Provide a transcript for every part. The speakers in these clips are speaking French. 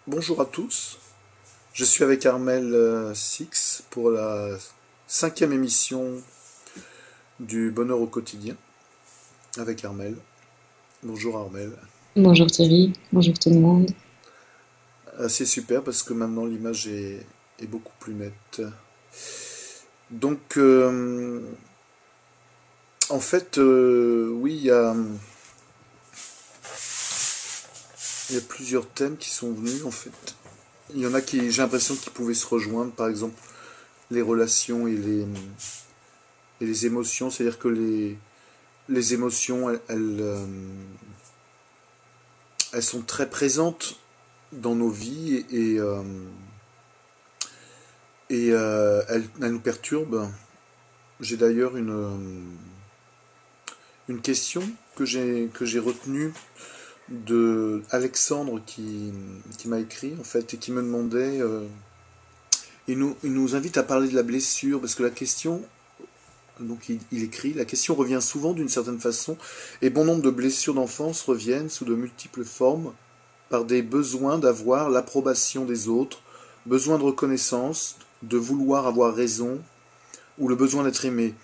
Bonjour à tous, je suis avec Armel Six pour la cinquième émission du Bonheur au quotidien avec Armel. Bonjour Armel. Bonjour Thierry, bonjour tout le monde. C'est super parce que maintenant l'image est beaucoup plus nette. Donc en fait oui il y a plusieurs thèmes qui sont venus en fait. Il y en a qui j'ai l'impression qu'ils pouvaient se rejoindre, par exemple les relations et les émotions, c'est-à-dire que les émotions elles sont très présentes dans nos vies et elles nous perturbent. J'ai d'ailleurs une question que j'ai retenue de Alexandre qui m'a écrit en fait et qui me demandait il nous invite à parler de la blessure parce que la question donc il écrit la question revient souvent d'une certaine façon et bon nombre de blessures d'enfance reviennent sous de multiples formes par des besoins d'avoir l'approbation des autres, besoin de reconnaissance, de vouloir avoir raison, ou le besoin d'être aimé,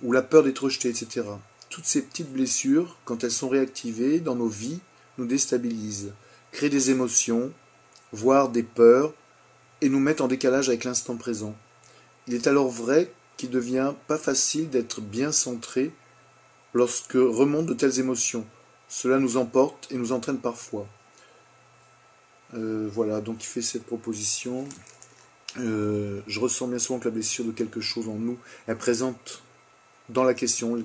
ou la peur d'être rejeté, etc. Toutes ces petites blessures, quand elles sont réactivées dans nos vies, nous déstabilisent, créent des émotions, voire des peurs, et nous mettent en décalage avec l'instant présent. Il est alors vrai qu'il devient pas facile d'être bien centré lorsque remontent de telles émotions. Cela nous emporte et nous entraîne parfois. Voilà, donc il fait cette proposition. Je ressens bien souvent que la blessure de quelque chose en nous est présente dans la question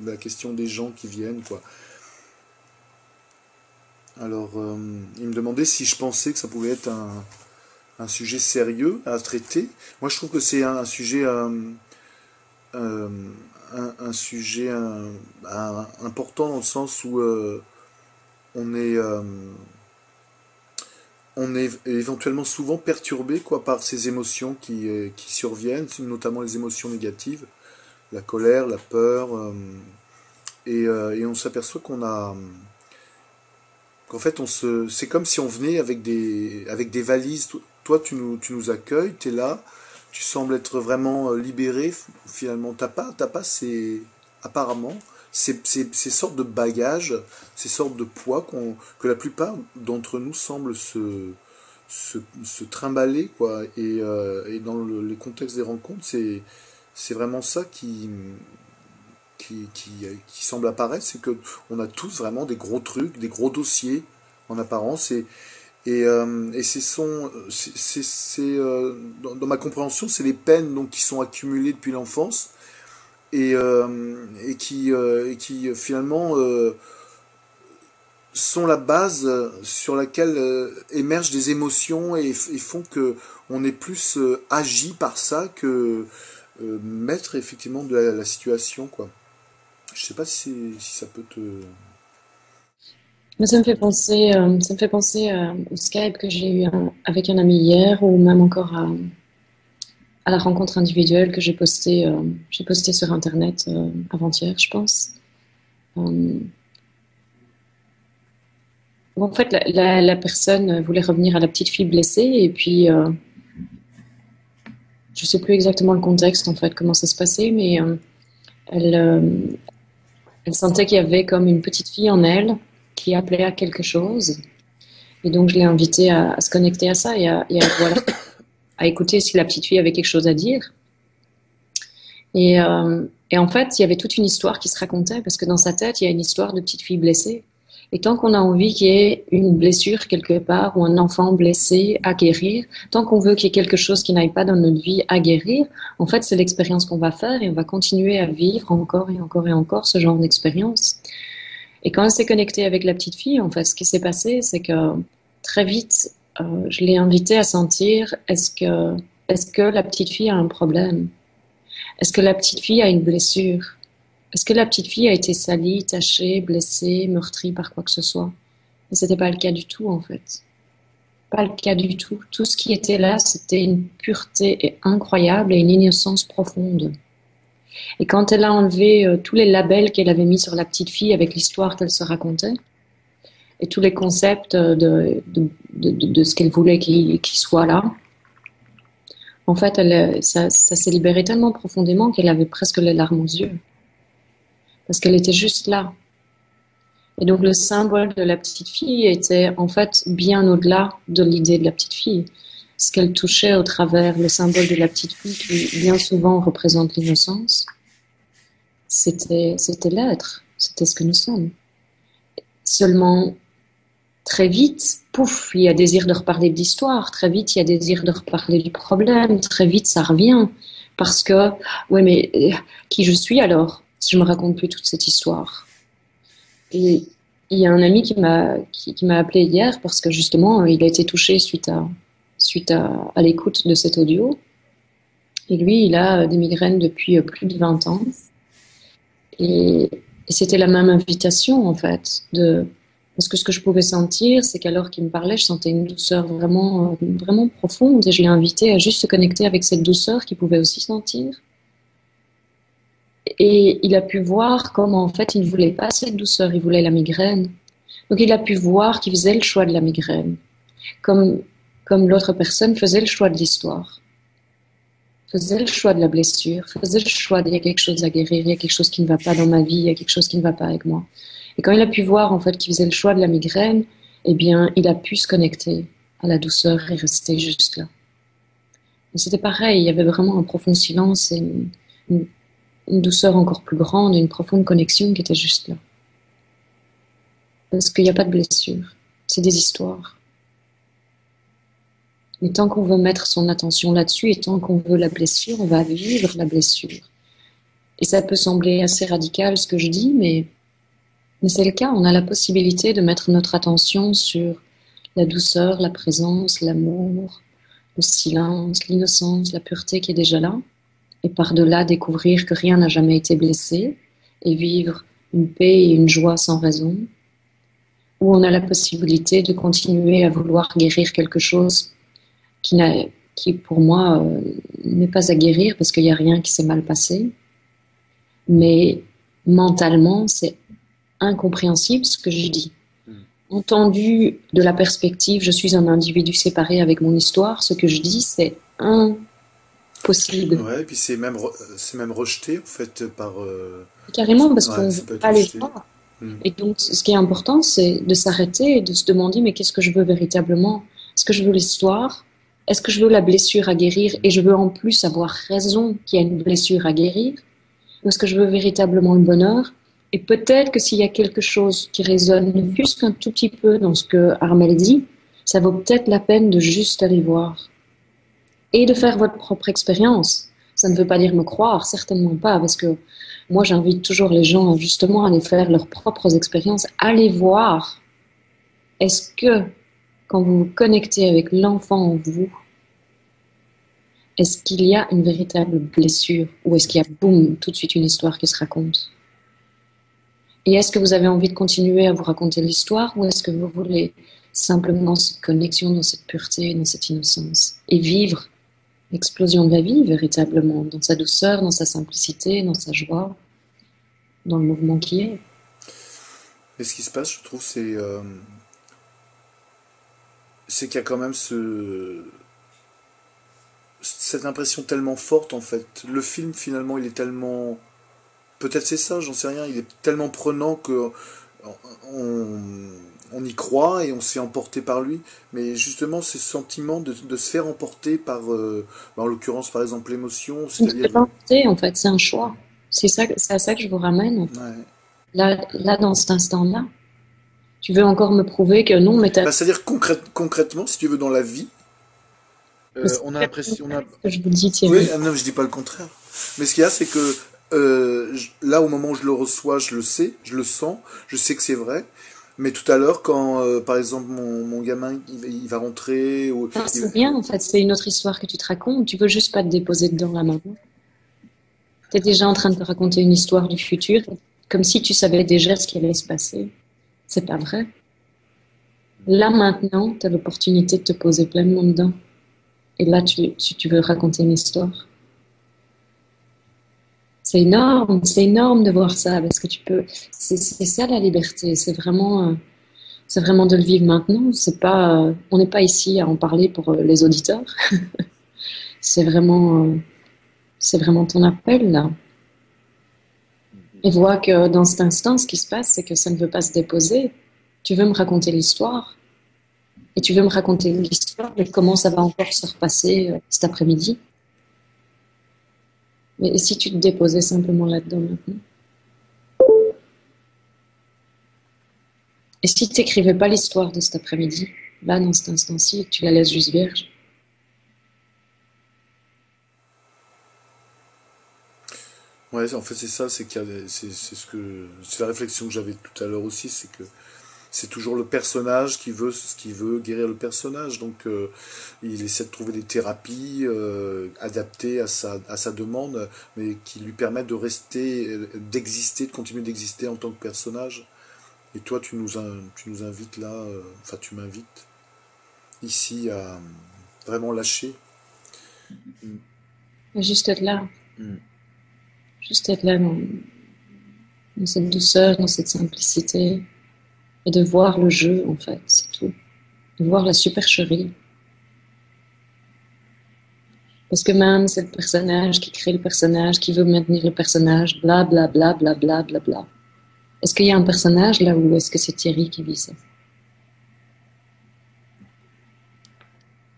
des gens qui viennent, quoi. Alors, il me demandait si je pensais que ça pouvait être un sujet sérieux à traiter. Moi, je trouve que c'est un sujet, euh, un sujet important dans le sens où on est, euh, on est éventuellement souvent perturbé quoi, par ces émotions qui surviennent, notamment les émotions négatives, la colère, la peur, et on s'aperçoit qu'en fait, c'est comme si on venait avec des valises. Toi, tu nous accueilles, tu es là, tu sembles être vraiment libéré. Finalement, t'as pas apparemment, ces sortes de bagages, ces sortes de poids que la plupart d'entre nous semblent se trimballer, quoi. Et dans les contextes des rencontres, c'est vraiment ça qui semble apparaître, c'est que on a tous vraiment des gros trucs, des gros dossiers en apparence, et dans ma compréhension, c'est les peines donc qui sont accumulées depuis l'enfance et qui finalement sont la base sur laquelle émergent des émotions et font que on est plus agi par ça que maître effectivement de la situation, quoi. Je sais pas si ça peut te... Mais ça me fait penser au Skype que j'ai eu avec un ami hier, ou même encore à la rencontre individuelle que j'ai posté sur Internet avant-hier, je pense. Euh, en fait, la personne voulait revenir à la petite fille blessée, et puis je sais plus exactement le contexte, en fait, comment ça se passait, mais elle, elle sentait qu'il y avait comme une petite fille en elle qui appelait à quelque chose. Et donc, je l'ai invitée à se connecter à ça voilà, à écouter si la petite fille avait quelque chose à dire. Et en fait, il y avait toute une histoire qui se racontait, parce que dans sa tête, il y a une histoire de petite fille blessée. Et tant qu'on a envie qu'il y ait une blessure quelque part, ou un enfant blessé à guérir, tant qu'on veut qu'il y ait quelque chose qui n'aille pas dans notre vie à guérir, en fait, c'est l'expérience qu'on va faire, et on va continuer à vivre encore et encore et encore ce genre d'expérience. Et quand elle s'est connectée avec la petite fille, en fait, ce qui s'est passé, c'est que très vite, je l'ai invitée à sentir, est-ce que la petite fille a un problème? Est-ce que la petite fille a une blessure? Est-ce que la petite fille a été salie, tachée, blessée, meurtrie par quoi que ce soit? Et c'était pas le cas du tout, en fait. Pas le cas du tout. Tout ce qui était là, c'était une pureté incroyable et une innocence profonde. Et quand elle a enlevé tous les labels qu'elle avait mis sur la petite fille avec l'histoire qu'elle se racontait, et tous les concepts de ce qu'elle voulait qu'il soit là. En fait, ça s'est libéré tellement profondément qu'elle avait presque les larmes aux yeux. Parce qu'elle était juste là. Et donc le symbole de la petite fille était en fait bien au-delà de l'idée de la petite fille. Ce qu'elle touchait au travers le symbole de la petite fille, qui bien souvent représente l'innocence, c'était l'être, c'était ce que nous sommes. Seulement, très vite, pouf, il y a désir de reparler de l'histoire, très vite, il y a désir de reparler du problème, très vite, ça revient. Parce que, ouais, mais qui je suis alors, si je me raconte plus toute cette histoire? Et il y a un ami qui m'a appelé hier parce que justement, il a été touché suite à l'écoute de cet audio. Et lui, il a des migraines depuis plus de 20 ans. Et c'était la même invitation, en fait, parce que ce que je pouvais sentir, c'est qu'alors qu'il me parlait, je sentais une douceur vraiment, vraiment profonde. Et je l'ai invité à juste se connecter avec cette douceur qu'il pouvait aussi sentir. Et il a pu voir comment, en fait, il ne voulait pas cette douceur, il voulait la migraine. Donc, il a pu voir qu'il faisait le choix de la migraine, comme, comme l'autre personne faisait le choix de l'histoire, faisait le choix de la blessure, faisait le choix d'il y a quelque chose à guérir, il y a quelque chose qui ne va pas dans ma vie, il y a quelque chose qui ne va pas avec moi. Et quand il a pu voir, en fait, qu'il faisait le choix de la migraine, eh bien, il a pu se connecter à la douceur et rester juste là. Et c'était pareil, il y avait vraiment un profond silence et une, une douceur encore plus grande, une profonde connexion qui était juste là. Parce qu'il n'y a pas de blessure, c'est des histoires. Mais tant qu'on veut mettre son attention là-dessus et tant qu'on veut la blessure, on va vivre la blessure. Et ça peut sembler assez radical ce que je dis, mais c'est le cas. On a la possibilité de mettre notre attention sur la douceur, la présence, l'amour, le silence, l'innocence, la pureté qui est déjà là. Et par-delà, découvrir que rien n'a jamais été blessé et vivre une paix et une joie sans raison. Où on a la possibilité de continuer à vouloir guérir quelque chose qui pour moi, n'est pas à guérir parce qu'il n'y a rien qui s'est mal passé. Mais mentalement, c'est incompréhensible ce que je dis. Entendu de la perspective, je suis un individu séparé avec mon histoire, ce que je dis, c'est impossible. Ouais, et puis c'est même rejeté en fait par. Carrément, parce qu'on Ouais, ne ça veut peut être pas les rejeté. voir. Hmm. Et donc, ce qui est important, c'est de s'arrêter et de se demander, mais qu'est-ce que je veux véritablement? Est-ce que je veux l'histoire? Est-ce que je veux la blessure à guérir et je veux en plus avoir raison qu'il y a une blessure à guérir? Ou est-ce que je veux véritablement le bonheur? Et peut-être que s'il y a quelque chose qui résonne, ne fût-ce qu'un tout petit peu dans ce que Armel dit, ça vaut peut-être la peine de juste aller voir et de faire votre propre expérience. Ça ne veut pas dire me croire, certainement pas, parce que moi j'invite toujours les gens justement à aller faire leurs propres expériences, allez voir. Est-ce que quand vous vous connectez avec l'enfant en vous, est-ce qu'il y a une véritable blessure ou est-ce qu'il y a, boum, tout de suite une histoire qui se raconte? Et est-ce que vous avez envie de continuer à vous raconter l'histoire ou est-ce que vous voulez simplement cette connexion dans cette pureté, dans cette innocence et vivre l'explosion de la vie véritablement, dans sa douceur, dans sa simplicité, dans sa joie, dans le mouvement qui est? Et ce qui se passe, je trouve, c'est qu'il y a quand même cette impression tellement forte en fait. Le film finalement, il est tellement, peut-être c'est ça, j'en sais rien. Il est tellement prenant que on, on y croit et on se fait emporter par lui. Mais justement, ce sentiment de se faire emporter par, en l'occurrence par exemple l'émotion, Vous ne c'est-à-dire devez pas opter, en fait, c'est un choix. C'est à ça que je vous ramène. ouais. Là, dans cet instant-là, tu veux encore me prouver que non, mais Bah, c'est-à-dire concrètement, si tu veux, dans la vie, c'est on a l'impression, on a, ce que je vous dis, oui, Thierry. ah non, je dis pas le contraire. Mais ce qu'il y a, c'est que là, au moment où je le reçois, je le sais, je le sens, je sais que c'est vrai. Mais tout à l'heure, quand, par exemple, mon gamin, il va rentrer, ou Non, il va- c'est bien, en fait, c'est une autre histoire que tu te racontes. Tu veux juste pas te déposer dedans là maintenant. Tu es déjà en train de te raconter une histoire du futur, comme si tu savais déjà ce qui allait se passer. C'est pas vrai. Là maintenant, tu as l'opportunité de te poser pleinement dedans. Et là, tu veux raconter une histoire. C'est énorme de voir ça, parce que tu peux. C'est ça la liberté. C'est vraiment. C'est vraiment de le vivre maintenant. C'est pas, on n'est pas ici à en parler pour les auditeurs. C'est c'est vraiment ton appel là. Et vois que dans cet instant, ce qui se passe, c'est que ça ne veut pas se déposer. Tu veux me raconter l'histoire et tu veux me raconter l'histoire de comment ça va encore se repasser cet après-midi. Mais si tu te déposais simplement là-dedans maintenant? Et si tu n'écrivais pas l'histoire de cet après-midi, là, dans cet instant-ci, et que tu la laisses juste vierge? Ouais, en fait, c'est ça, c'est qu'il y a c'est c'est la réflexion que j'avais tout à l'heure aussi, c'est que c'est toujours le personnage qui veut guérir le personnage. Donc, il essaie de trouver des thérapies adaptées à sa demande, mais qui lui permettent de rester, d'exister, de continuer d'exister en tant que personnage. Et toi, tu nous invites là, enfin, tu m'invites ici à vraiment lâcher. Mm, Mm. Juste être là dans cette douceur, dans cette simplicité, et de voir le jeu, en fait, c'est tout. De voir la supercherie. Parce que même c'est le personnage qui crée le personnage, qui veut maintenir le personnage, bla bla bla bla bla bla bla. Est-ce qu'il y a un personnage là ou est-ce que c'est Thierry qui vit ça?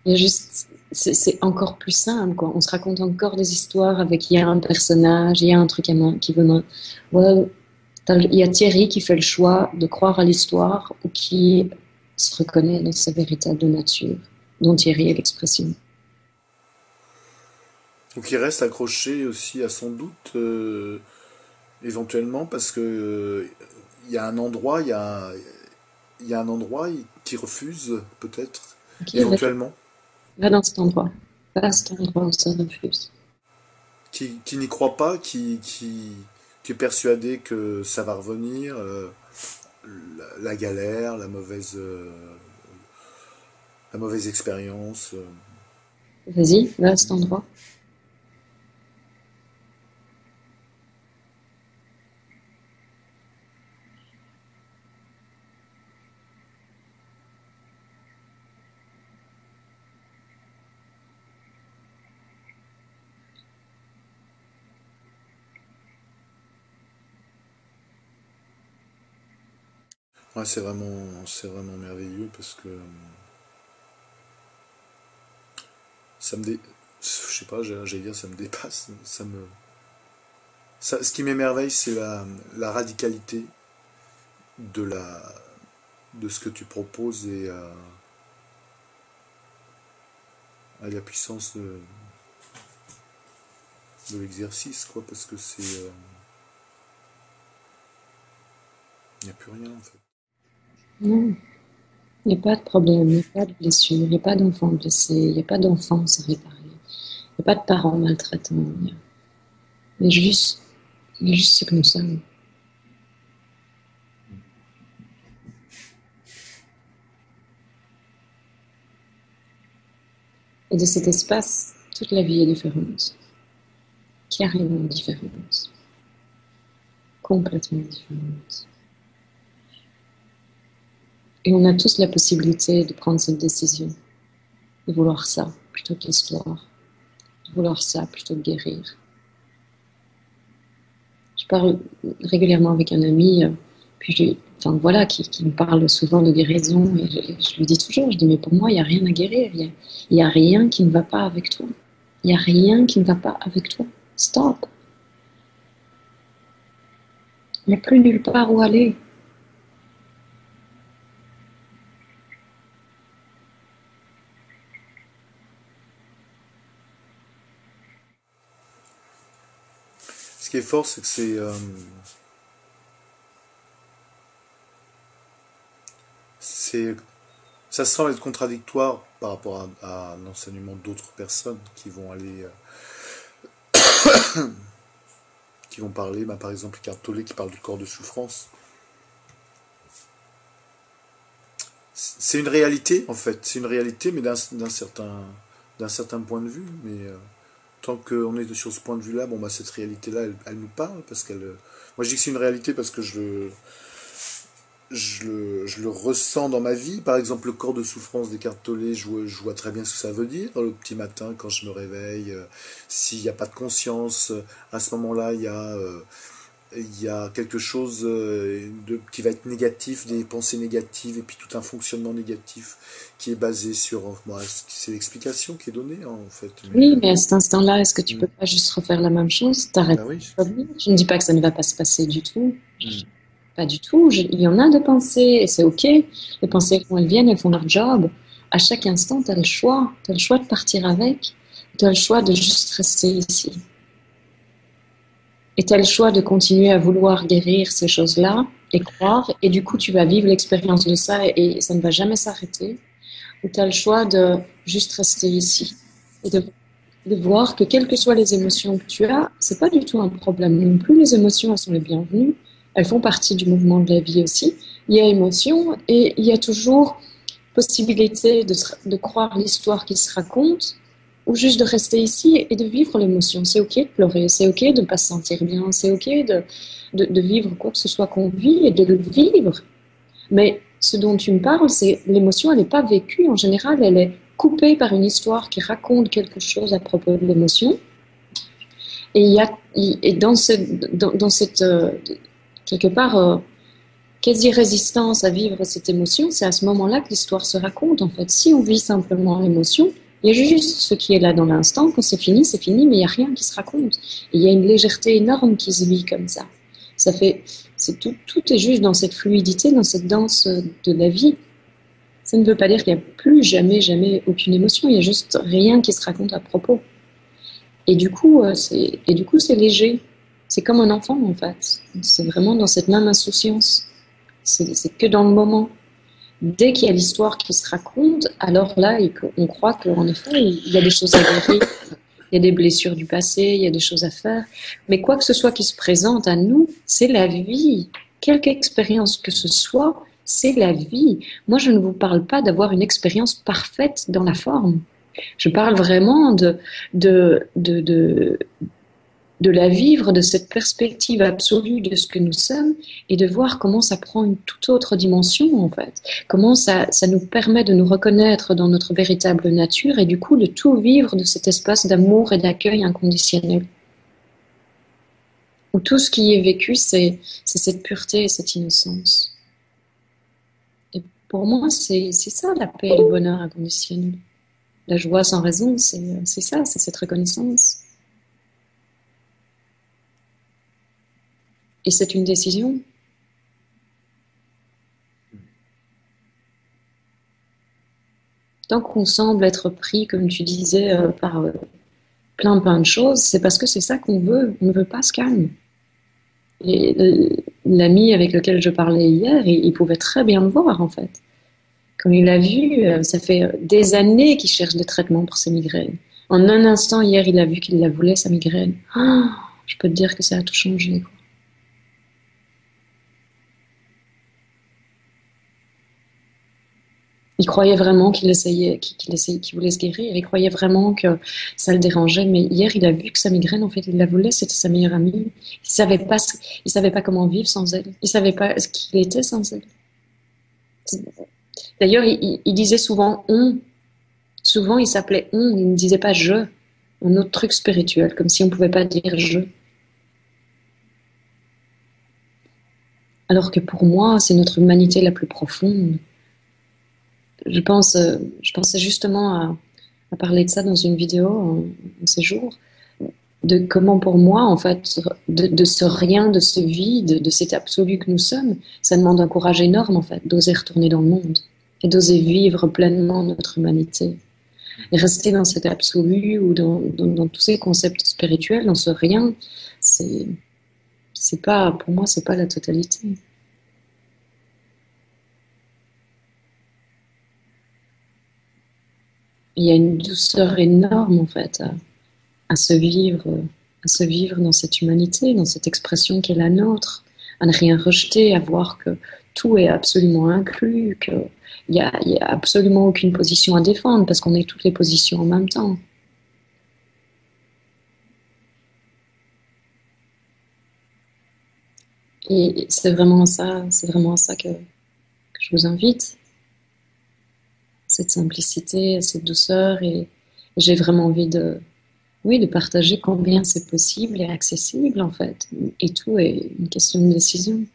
Il y a juste, c'est encore plus simple, quoi. On se raconte encore des histoires avec il y a un personnage, il y a un truc qui veut. Well, il y a Thierry qui fait le choix de croire à l'histoire ou qui se reconnaît dans sa véritable nature, dont Thierry est l'expression. Donc il reste accroché aussi à son doute, éventuellement, parce que il y a un endroit, il y a un endroit qui refuse, peut-être, Ok, éventuellement, va dans cet endroit. Va à cet endroit où ça refuse. qui n'y croit pas, qui est persuadé que ça va revenir, la galère, la mauvaise expérience. Vas-y, va à cet endroit. Ouais, c'est vraiment merveilleux parce que ça me je sais pas, j'allais dire ça me dépasse, ce qui m'émerveille, c'est la radicalité de de ce que tu proposes et à la puissance de l'exercice, quoi, parce que il n'y a plus rien en fait. Non, il n'y a pas de problème, il n'y a pas de blessure, il n'y a pas d'enfant blessé, il n'y a pas d'enfance à réparer, il n'y a pas de parents maltraitants. Il y a juste, il y a juste ce que nous sommes. Et de cet espace, toute la vie est différente, carrément différente, complètement différente. Et on a tous la possibilité de prendre cette décision, de vouloir ça plutôt que l'histoire, de vouloir ça plutôt que guérir. Je parle régulièrement avec un ami, enfin voilà, qui me parle souvent de guérison, et je lui dis toujours, je dis, mais pour moi, il n'y a rien à guérir, il y a rien qui ne va pas avec toi. Il n'y a rien qui ne va pas avec toi. Stop. Il n'y a plus nulle part où aller. Ce qui est fort, c'est que c'est ça semble être contradictoire par rapport à l'enseignement d'autres personnes qui vont aller qui vont parler, bah, par exemple Eckhart Tolle qui parle du corps de souffrance. C'est une réalité en fait, c'est une réalité mais d'un certain point de vue, mais tant qu'on est sur ce point de vue-là, bon bah cette réalité-là, elle nous parle parce qu'elle. Moi je dis que c'est une réalité parce que je le ressens dans ma vie. Par exemple, le corps de souffrance d'Eckhart Tolle, je vois très bien ce que ça veut dire. Le petit matin, quand je me réveille, s'il n'y a pas de conscience, à ce moment-là, il y a quelque chose qui va être négatif, des pensées négatives, et puis tout un fonctionnement négatif qui est basé sur... Moi, c'est l'explication qui est donnée, hein, en fait. Mais, Oui, mais à cet instant-là, est-ce que tu hmm, peux pas juste refaire la même chose? T'arrêtes bah oui. de revenir. Je ne dis pas que ça ne va pas se passer du tout. Hmm, Pas du tout. Il y en a de pensées et c'est OK. Les pensées, quand elles viennent, elles font leur job. À chaque instant, tu as le choix. Tu as le choix de partir avec. Tu as le choix de juste rester ici. Et tu as le choix de continuer à vouloir guérir ces choses-là et croire. Et du coup, tu vas vivre l'expérience de ça et ça ne va jamais s'arrêter. Ou tu as le choix de juste rester ici. Et de voir que quelles que soient les émotions que tu as, c'est pas du tout un problème non plus. Les émotions, elles sont les bienvenues. Elles font partie du mouvement de la vie aussi. Il y a émotion et il y a toujours possibilité de croire l'histoire qui se raconte ou juste de rester ici et de vivre l'émotion. C'est OK de pleurer, c'est OK de ne pas se sentir bien, c'est OK de vivre quoi que ce soit qu'on vit et de le vivre. Mais ce dont tu me parles, c'est l'émotion, elle n'est pas vécue en général, elle est coupée par une histoire qui raconte quelque chose à propos de l'émotion. Et il y a et dans cette quelque part quasi-résistance à vivre cette émotion, c'est à ce moment-là que l'histoire se raconte en fait. Si on vit simplement l'émotion, il y a juste ce qui est là dans l'instant. Quand c'est fini, mais il n'y a rien qui se raconte. Et il y a une légèreté énorme qui se vit comme ça. Ça fait, tout est juste dans cette fluidité, dans cette danse de la vie. Ça ne veut pas dire qu'il n'y a plus jamais aucune émotion. Il y a juste rien qui se raconte à propos. Et du coup, c'est léger. C'est comme un enfant en fait. C'est vraiment dans cette même insouciance. C'est que dans le moment. Dès qu'il y a l'histoire qui se raconte, alors là, on croit qu'en effet, il y a des choses à guérir, il y a des blessures du passé, il y a des choses à faire. Mais quoi que ce soit qui se présente à nous, c'est la vie. Quelque expérience que ce soit, c'est la vie. Moi, je ne vous parle pas d'avoir une expérience parfaite dans la forme. Je parle vraiment de, de, de, de la vivre de cette perspective absolue de ce que nous sommes et de voir comment ça prend une toute autre dimension en fait, comment ça nous permet de nous reconnaître dans notre véritable nature et du coup de tout vivre de cet espace d'amour et d'accueil inconditionnel. Où tout ce qui est vécu, c'est cette pureté et cette innocence. Et pour moi, c'est ça la paix et le bonheur inconditionnel. La joie sans raison, c'est ça, c'est cette reconnaissance. Et c'est une décision. Tant qu'on semble être pris, comme tu disais, par plein de choses, c'est parce que c'est ça qu'on veut. On ne veut pas se calmer. Et l'ami avec lequel je parlais hier, il pouvait très bien le voir en fait. Comme il a vu, ça fait des années qu'il cherche des traitements pour ses migraines. En un instant, hier, il a vu qu'il la voulait, sa migraine. Oh, je peux te dire que ça a tout changé, quoi. Il croyait vraiment qu'il voulait se guérir. Il croyait vraiment que ça le dérangeait. Mais hier, il a vu que sa migraine, en fait, il la voulait. C'était sa meilleure amie. Il savait pas comment vivre sans elle. Il savait pas ce qu'il était sans elle. D'ailleurs, il disait souvent on. Souvent, il s'appelait on. Il ne disait pas je. Un autre truc spirituel, comme si on pouvait pas dire je. Alors que pour moi, c'est notre humanité la plus profonde. Je pensais justement à parler de ça dans une vidéo en ces jours, de comment pour moi, en fait, de ce rien, de ce vide, de cet absolu que nous sommes, ça demande un courage énorme, en fait, d'oser retourner dans le monde et d'oser vivre pleinement notre humanité. Et rester dans cet absolu ou dans tous ces concepts spirituels, dans ce rien, c'est pas, pour moi, c'est pas la totalité. Il y a une douceur énorme, en fait, à se vivre, à se vivre dans cette humanité, dans cette expression qui est la nôtre, à ne rien rejeter, à voir que tout est absolument inclus, qu'il y a absolument aucune position à défendre parce qu'on est toutes les positions en même temps. Et c'est vraiment ça je vous invite cette simplicité, cette douceur et j'ai vraiment envie de, oui, de partager combien c'est possible et accessible en fait. Et tout est une question de décision.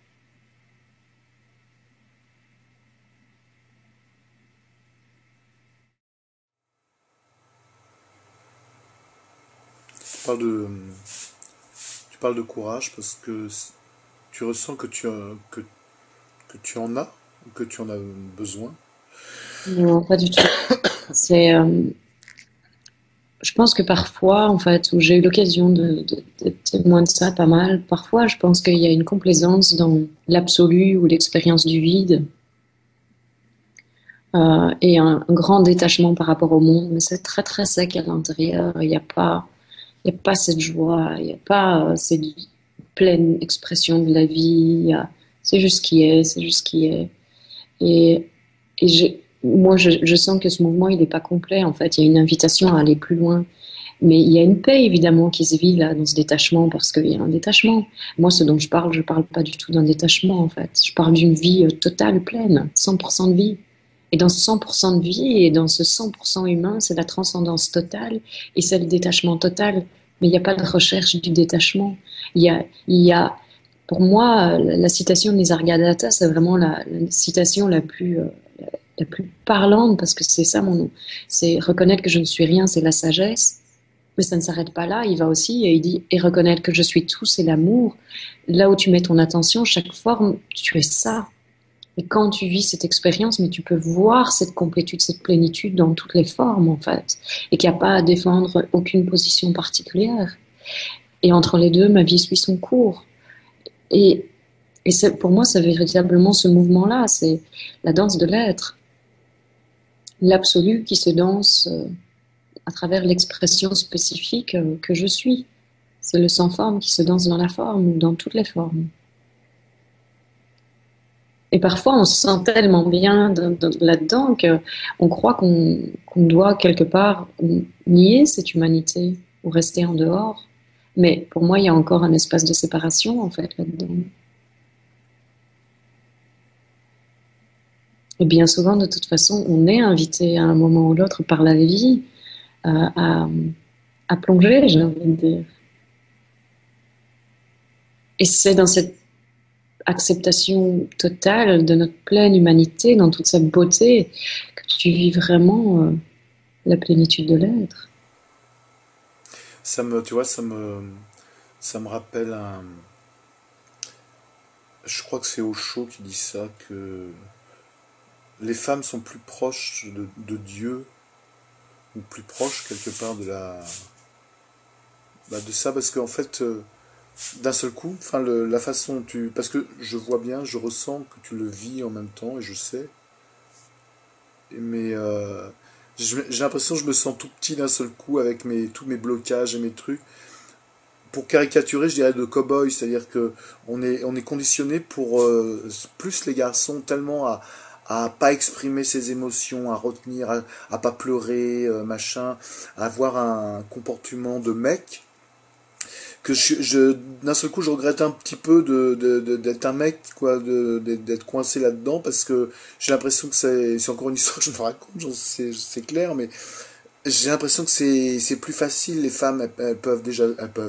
Tu parles de, tu parles de courage parce que tu ressens que tu en as ou que tu en as besoin. Non, pas du tout. C'est, je pense que parfois, en fait, où j'ai eu l'occasion de témoin de ça pas mal, parfois je pense qu'il y a une complaisance dans l'absolu ou l'expérience du vide et un grand détachement par rapport au monde, mais c'est très très sec à l'intérieur. Il y a pas cette joie, il n'y a pas cette pleine expression de la vie. C'est juste ce qui est, c'est juste ce qui est. Et, moi, je sens que ce mouvement, il n'est pas complet. En fait, il y a une invitation à aller plus loin. Mais il y a une paix, évidemment, qui se vit là, dans ce détachement, parce qu'il y a un détachement. Moi, ce dont je parle pas du tout d'un détachement, en fait. Je parle d'une vie totale, pleine, 100% de vie. Et dans ce 100% de vie, et dans ce 100% humain, c'est la transcendance totale, et c'est le détachement total. Mais il n'y a pas de recherche du détachement. Il y a, pour moi, la citation de Nisargadatta, c'est vraiment la citation la plus parlante, parce que c'est ça mon nom. C'est reconnaître que je ne suis rien, c'est la sagesse. Mais ça ne s'arrête pas là, il va aussi et il dit et reconnaître que je suis tout, c'est l'amour. Là où tu mets ton attention, chaque forme, tu es ça. Et quand tu vis cette expérience, mais tu peux voir cette complétude, cette plénitude dans toutes les formes en fait, et qu'il n'y a pas à défendre aucune position particulière. Et entre les deux, ma vie suit son cours. Et, pour moi, c'est véritablement ce mouvement-là, c'est la danse de l'être, l'absolu qui se danse à travers l'expression spécifique que je suis. C'est le sans forme qui se danse dans la forme ou dans toutes les formes. Et parfois, on se sent tellement bien là-dedans qu'on croit qu'on doit quelque part nier cette humanité ou rester en dehors. Mais pour moi, il y a encore un espace de séparation, en fait, là-dedans. Et bien souvent, de toute façon, on est invité à un moment ou l'autre par la vie à, à plonger, j'ai envie de dire. Et c'est dans cette acceptation totale de notre pleine humanité, dans toute sa beauté, que tu vis vraiment la plénitude de l'être. Tu vois, ça me rappelle je crois que c'est Osho qui dit ça, que les femmes sont plus proches de Dieu, ou plus proches quelque part de ça, parce qu'en fait, d'un seul coup, enfin, la façon dont parce que je vois bien, je ressens que tu le vis en même temps, et je sais, mais j'ai l'impression que je me sens tout petit d'un seul coup avec tous mes blocages et mes trucs. Pour caricaturer, je dirais de cow-boy, c'est-à-dire que on est conditionné pour plus les garçons tellement à pas exprimer ses émotions, à retenir, à pas pleurer, machin, à avoir un comportement de mec que d'un seul coup je regrette un petit peu d'être un mec quoi, d'être coincé là-dedans parce que j'ai l'impression que c'est encore une histoire que je me raconte, c'est clair, mais j'ai l'impression que c'est plus facile. Les femmes, elles peuvent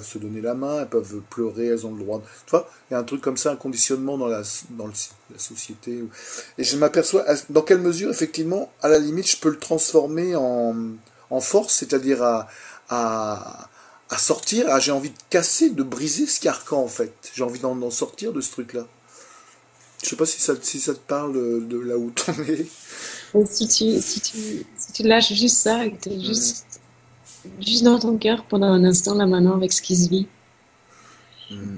se donner la main, elles peuvent pleurer, elles ont le droit. Tu vois, il y a un truc comme ça, un conditionnement la société. Et je m'aperçois dans quelle mesure, effectivement, à la limite, je peux le transformer en force, c'est-à-dire à, à sortir. J'ai envie de casser, de briser ce carcan, en fait. J'ai envie d'en sortir de ce truc-là. Je sais pas si ça te parle de là où t'en es. Et si tu lâches juste ça, et que tu es juste dans ton cœur pendant un instant, là maintenant, avec ce qui se vit, Mm.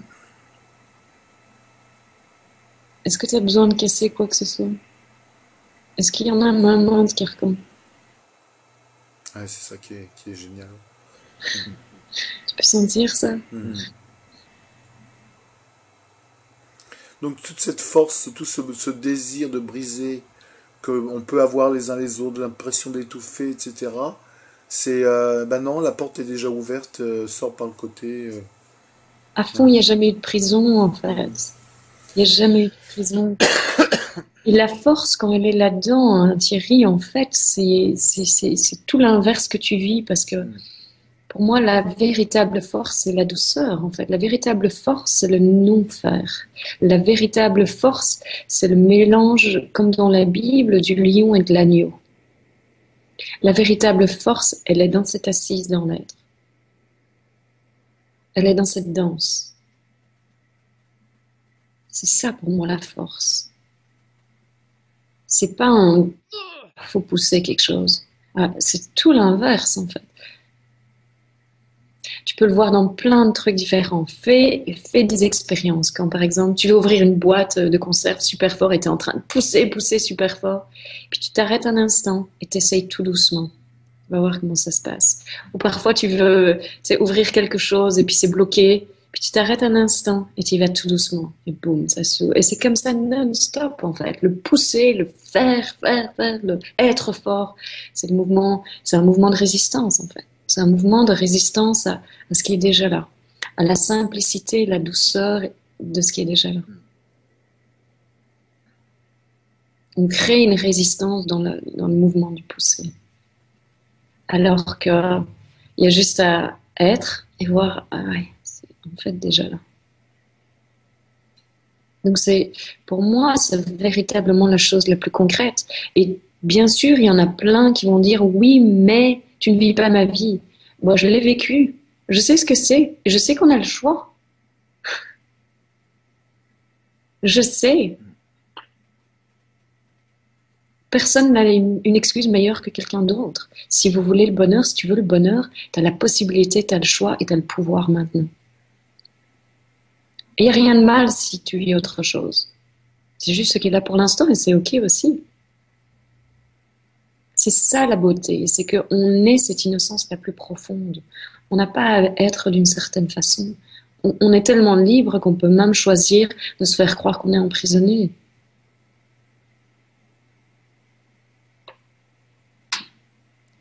est-ce que tu as besoin de casser quoi que ce soit? Est-ce qu'il y en a maintenant de carcan? Ouais, c'est ça qui est génial. Mhm. Tu peux sentir ça? Mhm. Donc toute cette force, ce désir de briser qu'on peut avoir les uns les autres, l'impression d'étouffer, etc. C'est, ben non, la porte est déjà ouverte, sors par le côté. À fond, Ouais. il n'y a jamais eu de prison, en fait. Il n'y a jamais eu de prison. Il Et la force, quand elle est là-dedans, hein, Thierry, en fait, c'est tout l'inverse que tu vis, parce que pour moi, la véritable force, c'est la douceur, en fait. La véritable force, c'est le non-faire. La véritable force, c'est le mélange, comme dans la Bible, du lion et de l'agneau. La véritable force, elle est dans cette assise dans l'être. Elle est dans cette danse. C'est ça pour moi la force. C'est pas un faut pousser quelque chose. Ah, c'est tout l'inverse en fait. Tu peux le voir dans plein de trucs différents. Fais des expériences. Quand par exemple tu veux ouvrir une boîte de conserve super fort et tu es en train de pousser super fort, puis tu t'arrêtes un instant et tu essayes tout doucement. On va voir comment ça se passe. Ou parfois tu veux ouvrir quelque chose et puis c'est bloqué. Puis tu t'arrêtes un instant et tu y vas tout doucement. Et boum, ça s'ouvre. Et c'est comme ça non-stop en fait. Le pousser, le faire, le être fort. C'est un mouvement de résistance en fait. C'est un mouvement de résistance à ce qui est déjà là. À la simplicité, la douceur de ce qui est déjà là. On crée une résistance dans le mouvement du pousser. Alors que il y a juste à être et voir, ah ouais, c'est en fait déjà là. Donc pour moi, c'est véritablement la chose la plus concrète. Et bien sûr, il y en a plein qui vont dire, oui, mais tu ne vis pas ma vie. Moi, je l'ai vécu. Je sais ce que c'est. Je sais qu'on a le choix. Je sais. Personne n'a une excuse meilleure que quelqu'un d'autre. Si vous voulez le bonheur, si tu veux le bonheur, tu as la possibilité, tu as le choix et tu as le pouvoir maintenant. Et il n'y a rien de mal si tu vis autre chose. C'est juste ce qui est là pour l'instant et c'est OK aussi. C'est ça la beauté, c'est qu'on ait cette innocence la plus profonde. On n'a pas à être d'une certaine façon. On est tellement libre qu'on peut même choisir de se faire croire qu'on est emprisonné.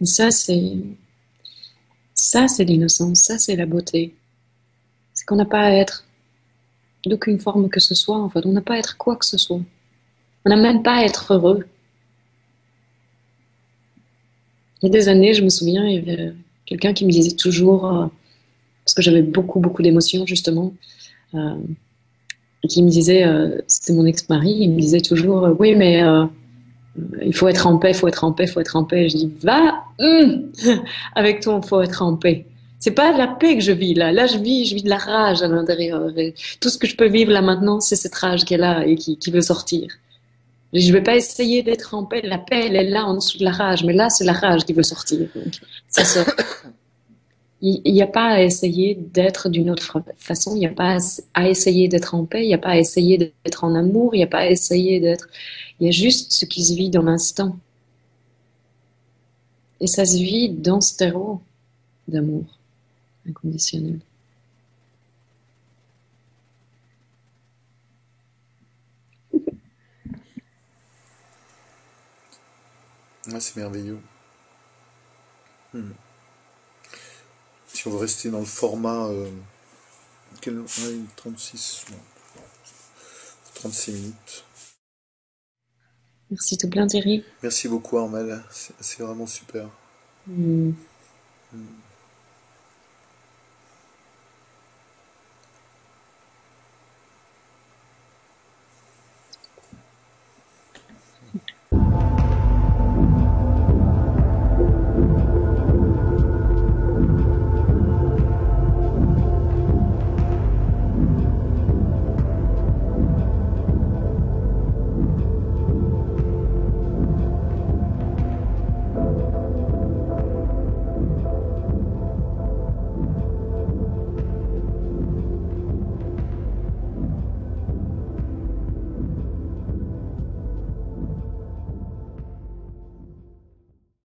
Et ça, c'est l'innocence, ça, c'est la beauté. C'est qu'on n'a pas à être d'aucune forme que ce soit, en fait. On n'a pas à être quoi que ce soit. On n'a même pas à être heureux. Il y a des années, je me souviens, il y avait quelqu'un qui me disait toujours, parce que j'avais beaucoup, beaucoup d'émotions, justement, et qui me disait, c'était mon ex-mari, il me disait toujours, oui, mais il faut être en paix, il faut être en paix, il faut être en paix. Je dis, va, avec toi, il faut être en paix. C'est pas de la paix que je vis là. Là, je vis de la rage à l'intérieur. Et tout ce que je peux vivre là maintenant, c'est cette rage qu'elle a et qui veut sortir. Je vais pas essayer d'être en paix. La paix, elle est là en dessous de la rage, mais là, c'est la rage qui veut sortir. Donc, ça sort. Il n'y a pas à essayer d'être d'une autre façon, il n'y a pas à essayer d'être en paix, il n'y a pas à essayer d'être en amour, il n'y a pas à essayer d'être... Il y a juste ce qui se vit dans l'instant. Et ça se vit dans ce terreau d'amour inconditionnel. Ouais, c'est merveilleux. Si on veut rester dans le format... ouais, 36, non, 36 minutes. Merci tout plein, Thierry. Merci beaucoup Armel, c'est vraiment super. Mm.